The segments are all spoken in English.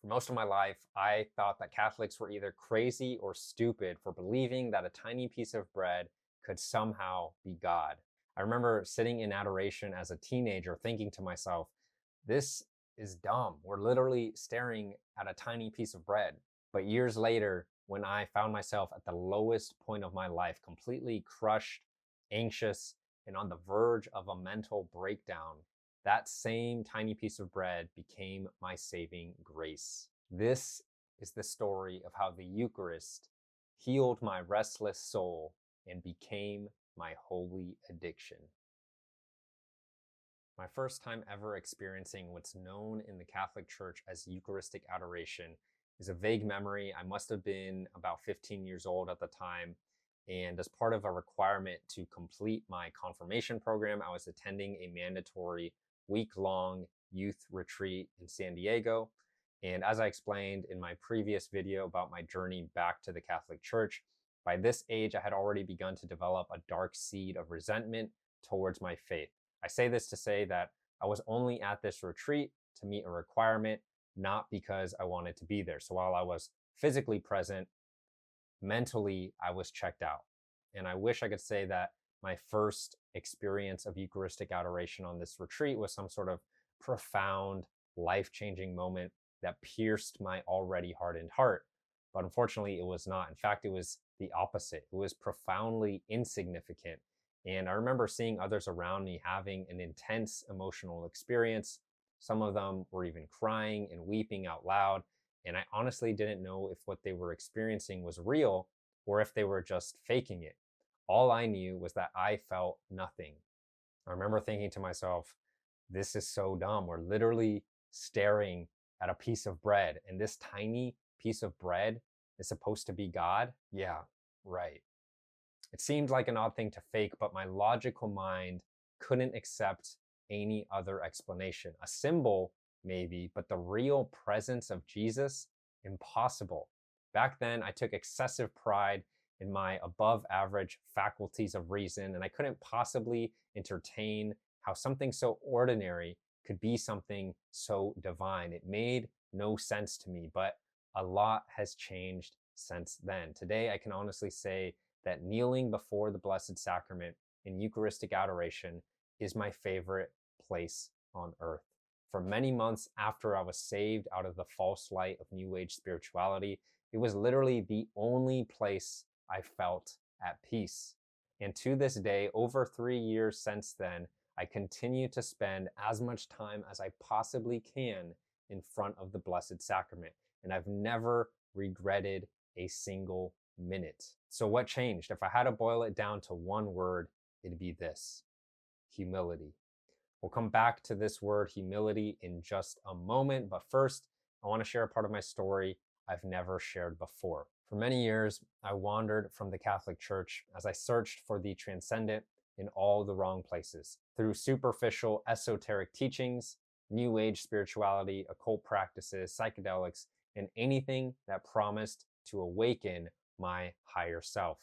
For most of my life, I thought that Catholics were either crazy or stupid for believing that a tiny piece of bread could somehow be God. I remember sitting in adoration as a teenager thinking to myself, this is dumb. We're literally staring at a tiny piece of bread. But years later, when I found myself at the lowest point of my life, completely crushed, anxious, and on the verge of a mental breakdown, that same tiny piece of bread became my saving grace. This is the story of how the Eucharist healed my restless soul and became my holy addiction. My first time ever experiencing what's known in the Catholic Church as Eucharistic Adoration is a vague memory. I must have been about 15 years old at the time. And as part of a requirement to complete my confirmation program, I was attending a mandatory week-long youth retreat in San Diego. And as I explained in my previous video about my journey back to the Catholic Church, by this age, I had already begun to develop a dark seed of resentment towards my faith. I say this to say that I was only at this retreat to meet a requirement, not because I wanted to be there. So while I was physically present, mentally, I was checked out. And I wish I could say that my first experience of Eucharistic adoration on this retreat was some sort of profound, life-changing moment that pierced my already hardened heart. But unfortunately, it was not. In fact, it was the opposite. It was profoundly insignificant. And I remember seeing others around me having an intense emotional experience. Some of them were even crying and weeping out loud. And I honestly didn't know if what they were experiencing was real or if they were just faking it. All I knew was that I felt nothing. I remember thinking to myself, this is so dumb. We're literally staring at a piece of bread, and this tiny piece of bread is supposed to be God? Yeah, right. It seemed like an odd thing to fake, but my logical mind couldn't accept any other explanation. A symbol, maybe, but the real presence of Jesus, impossible. Back then, I took excessive pride in my above average faculties of reason, and I couldn't possibly entertain how something so ordinary could be something so divine. It made no sense to me, but a lot has changed since then. Today, I can honestly say that kneeling before the Blessed Sacrament in Eucharistic adoration is my favorite place on earth. For many months after I was saved out of the false light of New Age spirituality, it was literally the only place I felt at peace. And to this day, over 3 years since then, I continue to spend as much time as I possibly can in front of the Blessed Sacrament. And I've never regretted a single minute. So what changed? If I had to boil it down to one word, it'd be this: humility. We'll come back to this word humility in just a moment, but first, I want to share a part of my story I've never shared before. For many years, I wandered from the Catholic Church as I searched for the transcendent in all the wrong places. Through superficial, esoteric teachings, New Age spirituality, occult practices, psychedelics, and anything that promised to awaken my higher self.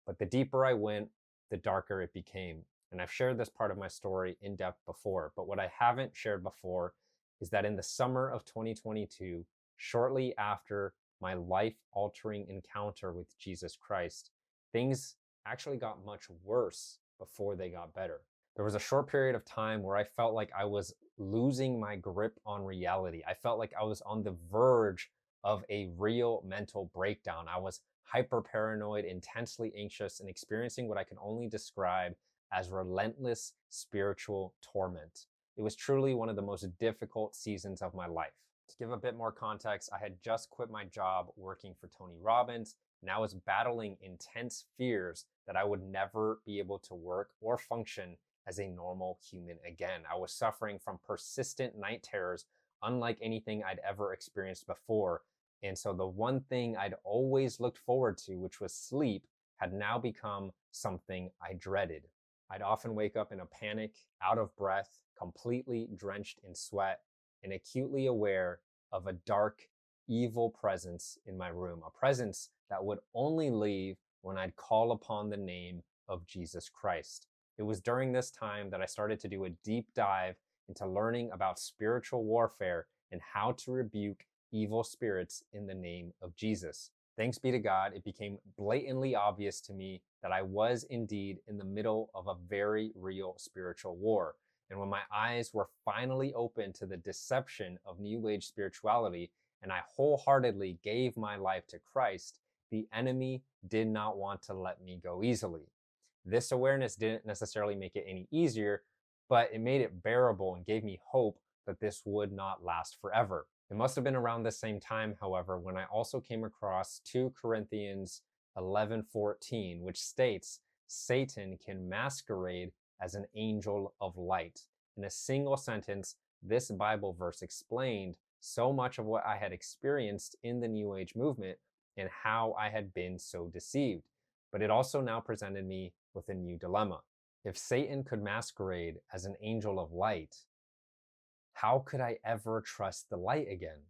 But the deeper I went, the darker it became. And I've shared this part of my story in depth before, but what I haven't shared before is that in the summer of 2022, shortly after my life-altering encounter with Jesus Christ, things actually got much worse before they got better. There was a short period of time where I felt like I was losing my grip on reality. I felt like I was on the verge of a real mental breakdown. I was hyper paranoid, intensely anxious, and experiencing what I can only describe as relentless spiritual torment. It was truly one of the most difficult seasons of my life. To give a bit more context, I had just quit my job working for Tony Robbins, and I was battling intense fears that I would never be able to work or function as a normal human again. I was suffering from persistent night terrors unlike anything I'd ever experienced before. And so the one thing I'd always looked forward to, which was sleep, had now become something I dreaded. I'd often wake up in a panic, out of breath, completely drenched in sweat, and acutely aware of a dark, evil presence in my room, a presence that would only leave when I'd call upon the name of Jesus Christ. It was during this time that I started to do a deep dive into learning about spiritual warfare and how to rebuke evil spirits in the name of Jesus. Thanks be to God, it became blatantly obvious to me that I was indeed in the middle of a very real spiritual war. And when my eyes were finally open to the deception of New Age spirituality, and I wholeheartedly gave my life to Christ, the enemy did not want to let me go easily. This awareness didn't necessarily make it any easier, but it made it bearable and gave me hope that this would not last forever. It must have been around the same time, however, when I also came across 2 Corinthians 11:14, which states, Satan can masquerade as an angel of light. In a single sentence, this Bible verse explained so much of what I had experienced in the New Age movement and how I had been so deceived. But it also now presented me with a new dilemma. If Satan could masquerade as an angel of light, how could I ever trust the light again?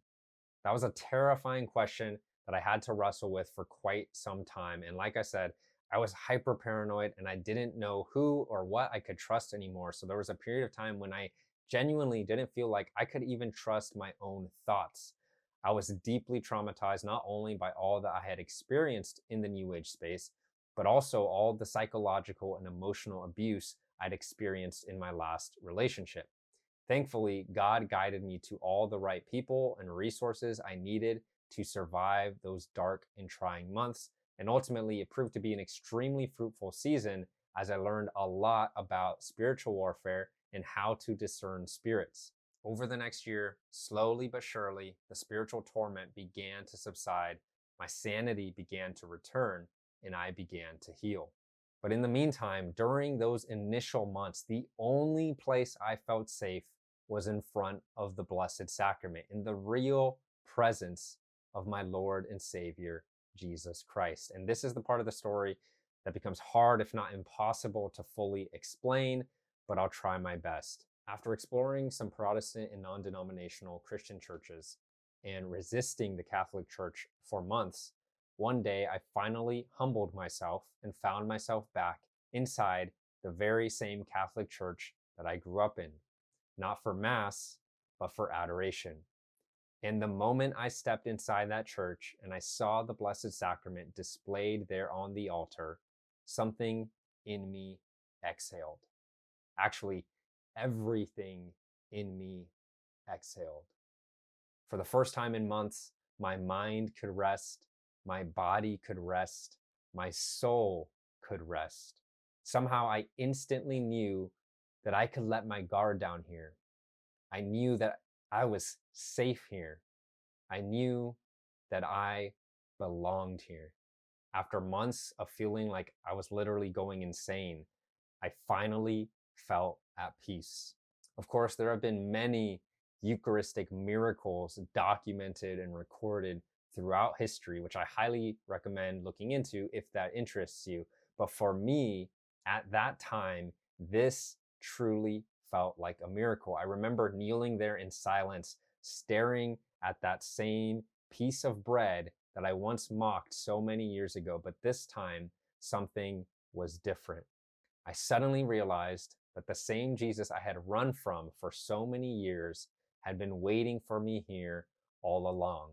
That was a terrifying question that I had to wrestle with for quite some time. And like I said, I was hyper paranoid and I didn't know who or what I could trust anymore. So there was a period of time when I genuinely didn't feel like I could even trust my own thoughts. I was deeply traumatized, not only by all that I had experienced in the New Age space, but also all the psychological and emotional abuse I'd experienced in my last relationship. Thankfully, God guided me to all the right people and resources I needed to survive those dark and trying months. And ultimately, it proved to be an extremely fruitful season as I learned a lot about spiritual warfare and how to discern spirits. Over the next year, slowly but surely, the spiritual torment began to subside, my sanity began to return, and I began to heal. But in the meantime, during those initial months, the only place I felt safe was in front of the Blessed Sacrament, in the real presence of my Lord and Savior, Jesus Christ. And this is the part of the story that becomes hard, if not impossible, to fully explain, but I'll try my best. After exploring some Protestant and non-denominational Christian churches and resisting the Catholic Church for months, one day I finally humbled myself and found myself back inside the very same Catholic Church that I grew up in. Not for Mass, but for adoration. And the moment I stepped inside that church and I saw the Blessed Sacrament displayed there on the altar, something in me exhaled. Actually, everything in me exhaled. For the first time in months, my mind could rest, my body could rest, my soul could rest. Somehow I instantly knew that I could let my guard down here. I knew that I was safe here. I knew that I belonged here. After months of feeling like I was literally going insane, I finally felt at peace. Of course, there have been many Eucharistic miracles documented and recorded throughout history, which I highly recommend looking into if that interests you. But for me, at that time, this truly felt like a miracle. I remember kneeling there in silence, staring at that same piece of bread that I once mocked so many years ago, but this time something was different. I suddenly realized that the same Jesus I had run from for so many years had been waiting for me here all along,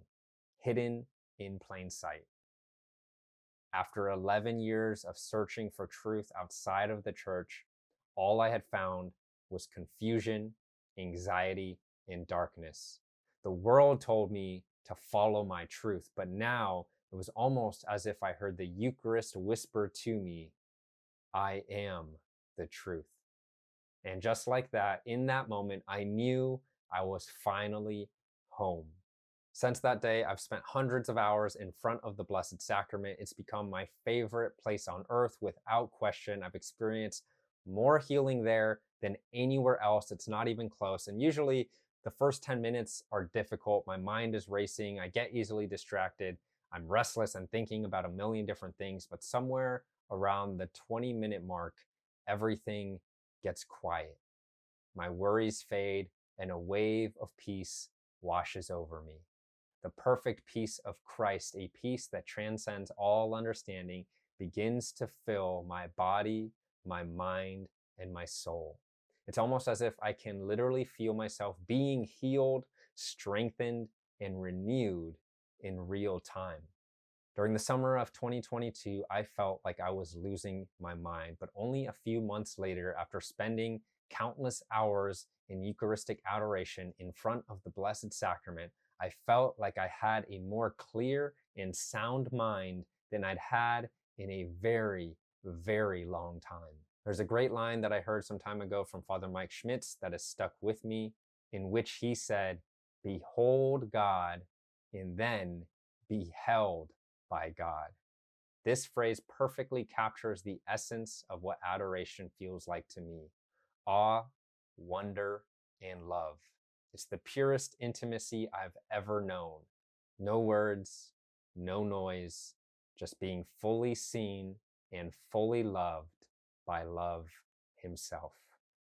hidden in plain sight. After 11 years of searching for truth outside of the church, all I had found was confusion, anxiety, and darkness. The world told me to follow my truth, but now it was almost as if I heard the Eucharist whisper to me, I am the truth. And just like that, in that moment, I knew I was finally home. Since that day, I've spent hundreds of hours in front of the Blessed Sacrament. It's become my favorite place on earth without question. I've experienced more healing there than anywhere else. It's not even close. And usually the first 10 minutes are difficult. My mind is racing. I get easily distracted. I'm restless and thinking about a million different things. But somewhere around the 20-minute mark, everything gets quiet. My worries fade and a wave of peace washes over me. The perfect peace of Christ, a peace that transcends all understanding, begins to fill my body, my mind, and my soul. It's almost as if I can literally feel myself being healed, strengthened, and renewed in real time. During the summer of 2022, I felt like I was losing my mind, but only a few months later, after spending countless hours in Eucharistic adoration in front of the Blessed Sacrament, I felt like I had a more clear and sound mind than I'd had in a very, very long time. There's a great line that I heard some time ago from Father Mike Schmitz that has stuck with me, in which he said, "Behold God, and then beheld by God." This phrase perfectly captures the essence of what adoration feels like to me: awe, wonder, and love. It's the purest intimacy I've ever known. No words, no noise, just being fully seen and fully loved by love himself.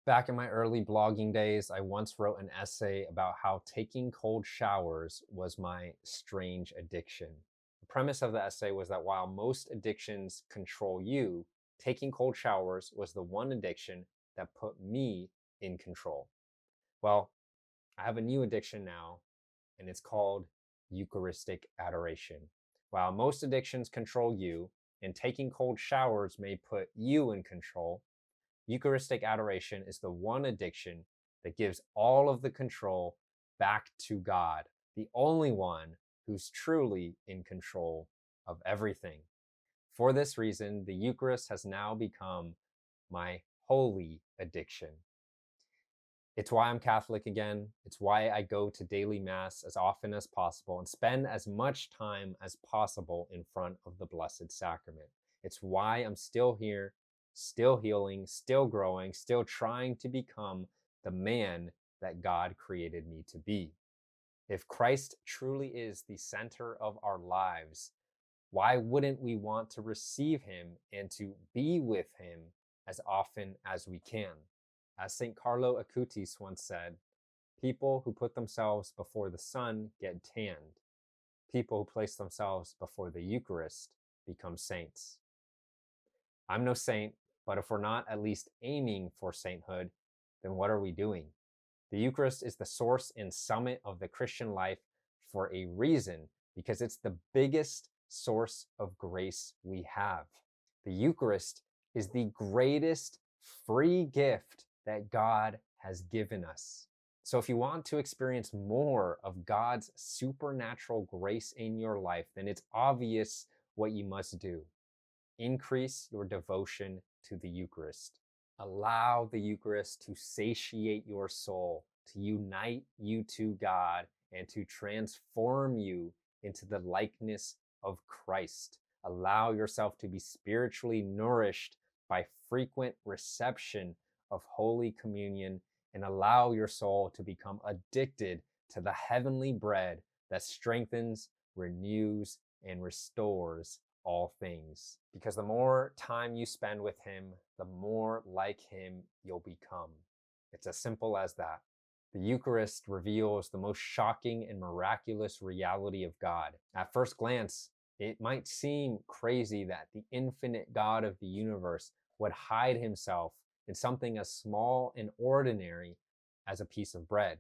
Back in my early blogging days, I once wrote an essay about how taking cold showers was my strange addiction. The premise of the essay was that while most addictions control you, taking cold showers was the one addiction that put me in control. Well, I have a new addiction now, and it's called Eucharistic Adoration. While most addictions control you, and taking cold showers may put you in control, Eucharistic adoration is the one addiction that gives all of the control back to God, the only one who's truly in control of everything. For this reason, the Eucharist has now become my holy addiction. It's why I'm Catholic again. It's why I go to daily Mass as often as possible and spend as much time as possible in front of the Blessed Sacrament. It's why I'm still here, still healing, still growing, still trying to become the man that God created me to be. If Christ truly is the center of our lives, why wouldn't we want to receive him and to be with him as often as we can? As St. Carlo Acutis once said, people who put themselves before the sun get tanned. People who place themselves before the Eucharist become saints. I'm no saint, but if we're not at least aiming for sainthood, then what are we doing? The Eucharist is the source and summit of the Christian life for a reason, because it's the biggest source of grace we have. The Eucharist is the greatest free gift that God has given us. So if you want to experience more of God's supernatural grace in your life, then it's obvious what you must do. Increase your devotion to the Eucharist. Allow the Eucharist to satiate your soul, to unite you to God, and to transform you into the likeness of Christ. Allow yourself to be spiritually nourished by frequent reception of Holy Communion, and allow your soul to become addicted to the heavenly bread that strengthens, renews, and restores all things. Because the more time you spend with him, the more like him you'll become. It's as simple as that. The Eucharist reveals the most shocking and miraculous reality of God. At first glance, it might seem crazy that the infinite God of the universe would hide himself in something as small and ordinary as a piece of bread.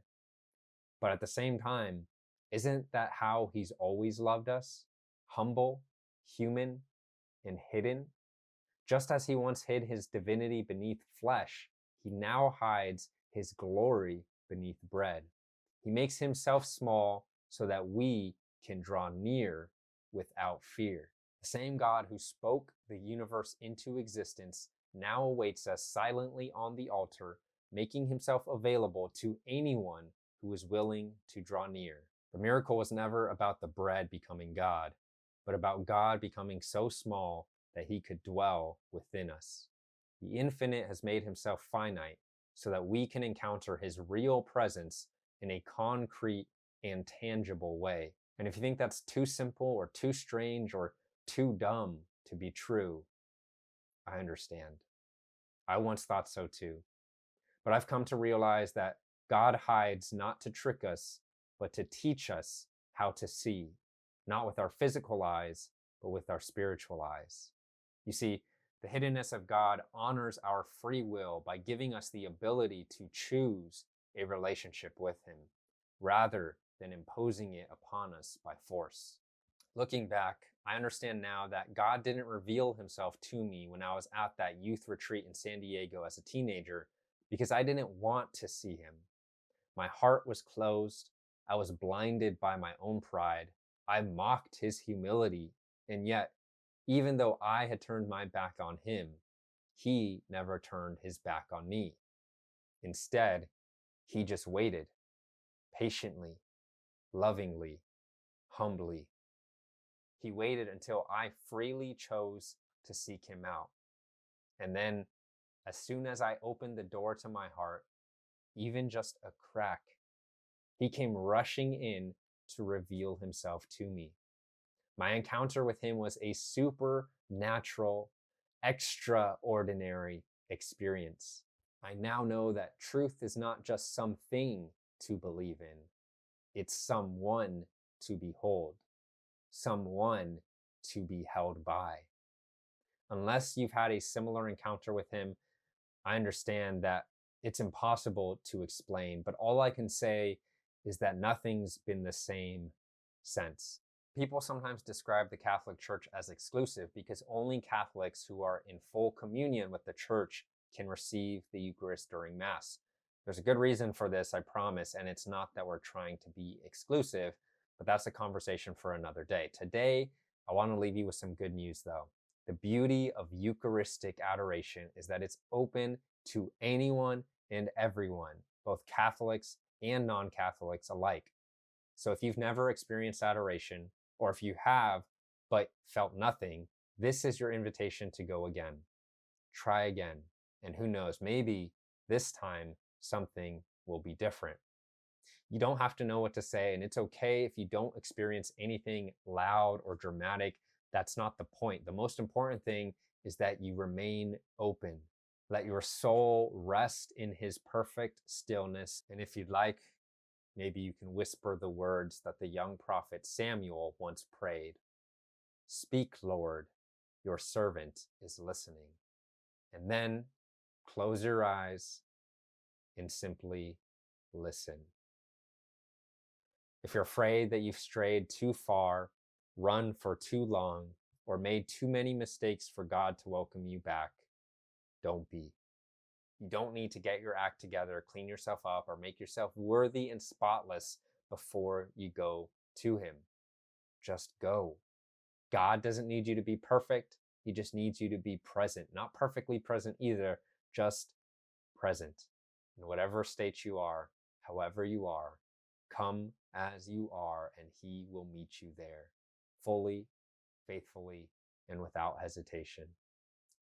But at the same time, isn't that how he's always loved us? Humble, human, and hidden? Just as he once hid his divinity beneath flesh, he now hides his glory beneath bread. He makes himself small so that we can draw near without fear. The same God who spoke the universe into existence now awaits us silently on the altar, making himself available to anyone who is willing to draw near. The miracle was never about the bread becoming God, but about God becoming so small that he could dwell within us. The infinite has made himself finite so that we can encounter his real presence in a concrete and tangible way. And if you think that's too simple or too strange or too dumb to be true, I understand. I once thought so too. But I've come to realize that God hides not to trick us, but to teach us how to see, not with our physical eyes, but with our spiritual eyes. You see, the hiddenness of God honors our free will by giving us the ability to choose a relationship with him, rather than imposing it upon us by force. Looking back, I understand now that God didn't reveal himself to me when I was at that youth retreat in San Diego as a teenager because I didn't want to see him. My heart was closed. I was blinded by my own pride. I mocked his humility. And yet, even though I had turned my back on him, he never turned his back on me. Instead, he just waited patiently, lovingly, humbly. He waited until I freely chose to seek him out. And then, as soon as I opened the door to my heart, even just a crack, he came rushing in to reveal himself to me. My encounter with him was a supernatural, extraordinary experience. I now know that truth is not just something to believe in, it's someone to behold, someone to be held by. Unless you've had a similar encounter with him, I understand that it's impossible to explain, but all I can say is that nothing's been the same since. People sometimes describe the Catholic Church as exclusive because only Catholics who are in full communion with the Church can receive the Eucharist during Mass. There's a good reason for this, I promise, and it's not that we're trying to be exclusive, but that's a conversation for another day. Today, I want to leave you with some good news, though. The beauty of Eucharistic adoration is that it's open to anyone and everyone, both Catholics and non-Catholics alike. So if you've never experienced adoration, or if you have but felt nothing, this is your invitation to go again. Try again. And who knows, maybe this time something will be different. You don't have to know what to say, and it's okay if you don't experience anything loud or dramatic. That's not the point. The most important thing is that you remain open. Let your soul rest in his perfect stillness. And if you'd like, maybe you can whisper the words that the young prophet Samuel once prayed. Speak, Lord, your servant is listening. And then close your eyes and simply listen. If you're afraid that you've strayed too far, run for too long, or made too many mistakes for God to welcome you back, don't be. You don't need to get your act together, clean yourself up, or make yourself worthy and spotless before you go to him. Just go. God doesn't need you to be perfect. He just needs you to be present. Not perfectly present either, just present. In whatever state you are, however you are, come as you are, and he will meet you there, fully, faithfully, and without hesitation.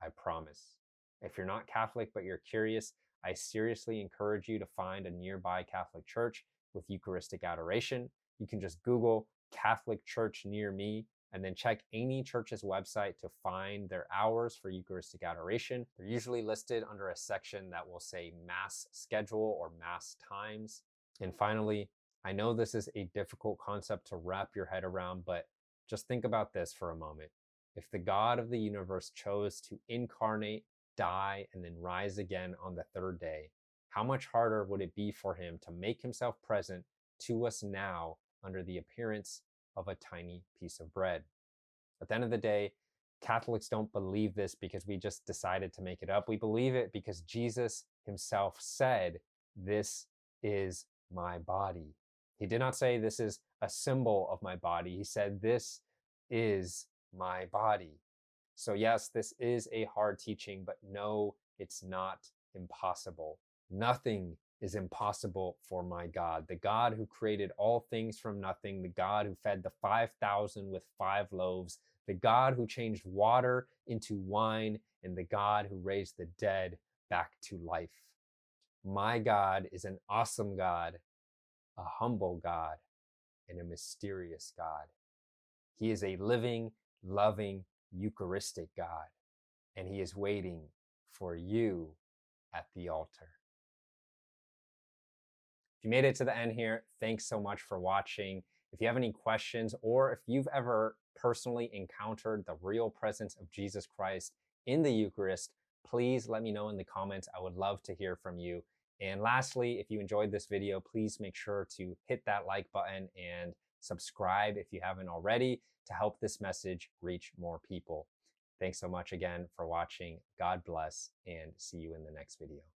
I promise. If you're not Catholic but you're curious, I seriously encourage you to find a nearby Catholic church with Eucharistic adoration. You can just Google Catholic Church near me and then check any church's website to find their hours for Eucharistic adoration. They're usually listed under a section that will say Mass schedule or Mass times. And finally, I know this is a difficult concept to wrap your head around, but just think about this for a moment. If the God of the universe chose to incarnate, die, and then rise again on the third day, how much harder would it be for him to make himself present to us now under the appearance of a tiny piece of bread? At the end of the day, Catholics don't believe this because we just decided to make it up. We believe it because Jesus himself said, "This is my body." He did not say, "This is a symbol of my body." He said, "This is my body." So yes, this is a hard teaching, but no, it's not impossible. Nothing is impossible for my God, the God who created all things from nothing, the God who fed the 5,000 with 5 loaves, the God who changed water into wine, and the God who raised the dead back to life. My God is an awesome God, a humble God, and a mysterious God. He is a living, loving, Eucharistic God, and he is waiting for you at the altar. If you made it to the end here, thanks so much for watching. If you have any questions, or if you've ever personally encountered the real presence of Jesus Christ in the Eucharist, please let me know in the comments. I would love to hear from you. And lastly, if you enjoyed this video, please make sure to hit that like button and subscribe if you haven't already to help this message reach more people. Thanks so much again for watching. God bless, and see you in the next video.